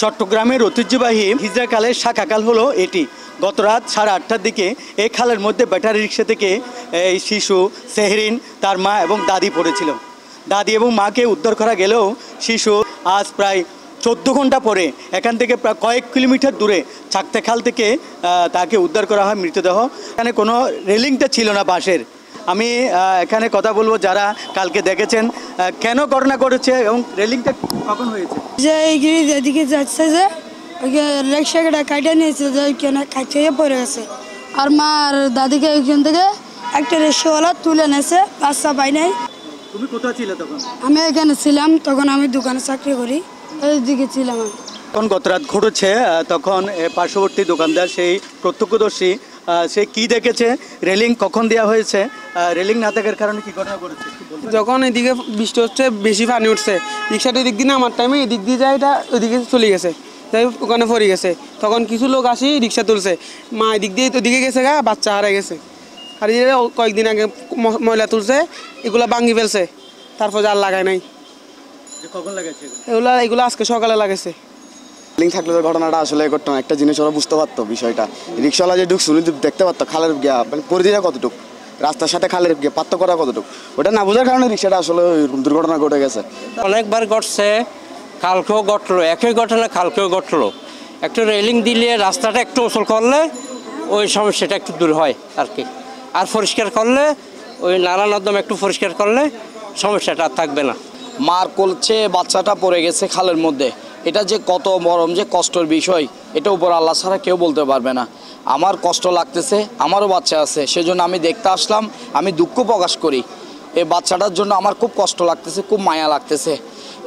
চট্টগ্রামের ঐতিহ্যবাহী হিজরা খালের শাখা খাল হলো এটি। গত রাত 8:30টার দিকে এই খালের মধ্যে ব্যাটারি রিক্সা থেকে এই শিশু সেহরিন, তার মা এবং দাদি পড়েছিল। দাদি এবং মাকে উদ্ধার করা গেলেও শিশু আজ প্রায় 14 ঘন্টা পরে এখান থেকে প্রায় কয়েক কিলোমিটার দূরে চাকতে খাল থেকে তাকে উদ্ধার করা হয় মৃতদেহ। এখানে কোনো রেলিংটা ছিল না বাঁশের। আমি এখানে কথা বলবো যারা কালকে দেখেছেন কেন ঘটনা ঘটেছে এবং রেলিংটা কখন হয়েছে। যে এদিকে যাচ্ছে যে রিক্সাটা কাটিয়ে নিয়েছে, যে ওইখানে কাটিয়ে পড়ে গেছে। আর মা আর দাদিকে ওইখান থেকে একটা রিক্সাওয়ালা তুলে নিয়েছে, বাচ্চা পাই নাই। তুমি কোথায় ছিলে তখন? আমি এখানে ছিলাম, তখন আমি দোকানে চাকরি করি, এইদিকে ছিলাম। তখন গত রাত ঘটেছে, তখন পার্শ্ববর্তী দোকানদার সেই প্রত্যক্ষদর্শী সে কি দেখেছে, রেলিং কখন দেওয়া হয়েছে, রেলিং না থাকার কারণে কি ঘটনা ঘটেছে যখন এদিকে বৃষ্টি হচ্ছে, বেশি পানি উঠছে, রিক্সাটা এদিক দিয়ে আমার টাইমে এদিক দিয়ে যায়, এটা ওইদিকে চলে গেছে, যাই ওখানে পড়ে গেছে। তখন কিছু লোক আসি রিক্সা তুলছে, মা এদিক দিয়ে ওদিকে গেছে গা, বাচ্চা হারাই গেছে। আর এই কয়েকদিন আগে ময়লা তুলছে, এগুলা ভাঙি ফেলছে, তারপর আর লাগায় নাই। কখন লাগাইছে এগুলো আজকে সকালে লাগাইছে। রেলিং থাকলে তো ঘটনাটা আসলে ঘটতো না। একটা জিনিস ওরা বুঝতে পারতো বিষয়টা, রিক্সাওয়ালা যে ঢুকছে উনি দেখতে পারতো খালের গিয়া মানে পরিধিটা কতটুকু, রাস্তার সাথে খালের গিয়ে পার্থক্য করা কতটুকু, ওটা না বোঝার কারণে রিক্সাটা আসলে দুর্ঘটনা ঘটে গেছে। অনেকবার ঘটছে, কালকেও ঘটলো, একই ঘটনা কালকেও ঘটলো। একটু রেলিং দিলে রাস্তাটা একটু উঁচু করলে ওই সমস্যাটা একটু দূর হয় আর কি। আর পরিষ্কার করলে ওই নালা নর্দমা একটু পরিষ্কার করলে সমস্যাটা আর থাকবে না। মার কোলছে বাচ্চাটা পড়ে গেছে খালের মধ্যে, এটা যে কত মরম যে কষ্টের বিষয়, এটা উপর আল্লাহ ছাড়া কেউ বলতে পারবে না। আমার কষ্ট লাগতেছে, আমারও বাচ্চা আছে, সেজন্য আমি দেখতে আসলাম। আমি দুঃখ প্রকাশ করি, এই বাচ্চাটার জন্য আমার খুব কষ্ট লাগতেছে, খুব মায়া লাগতেছে।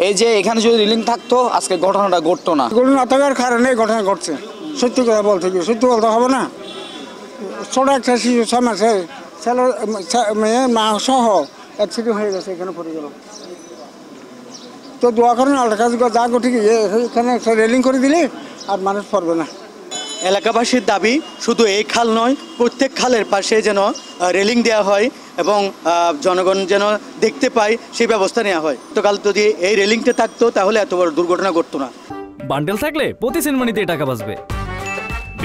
এই যে এখানে যদি রিলিং থাকতো আজকে ঘটনাটা ঘটতো না। ঘটনা থাকার কারণে ঘটনা ঘটছে। সত্যি কথা বলতে গিয়ে সত্যি বলতে হবে না। ছোট একটা শিশু সমাজে ছেলে মেয়ে মা সহ অ্যাক্সিডেন্ট হয়ে গেছে, এখানে পড়ে গেল। তো দোয়া করেন আল্লাহর কাছে যা ঘটে গিয়ে এখানে একটা রেলিং করে দিলে আর মানুষ পড়বে না। এলাকাবাসীর দাবি শুধু এই খাল নয়, প্রত্যেক খালের পাশে যেন রেলিং দেওয়া হয় এবং জনগণ যেন দেখতে পায় সেই ব্যবস্থা নেওয়া হয়। তো কাল যদি এই রেলিংটা থাকতো তাহলে এত বড় দুর্ঘটনা ঘটতো না। বান্ডেল থাকলে প্রতি সেনমানিতে টাকা বাঁচবে।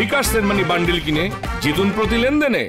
বিকাশ সেনমানি বান্ডেল কিনে জিতুন প্রতি লেনদেনে।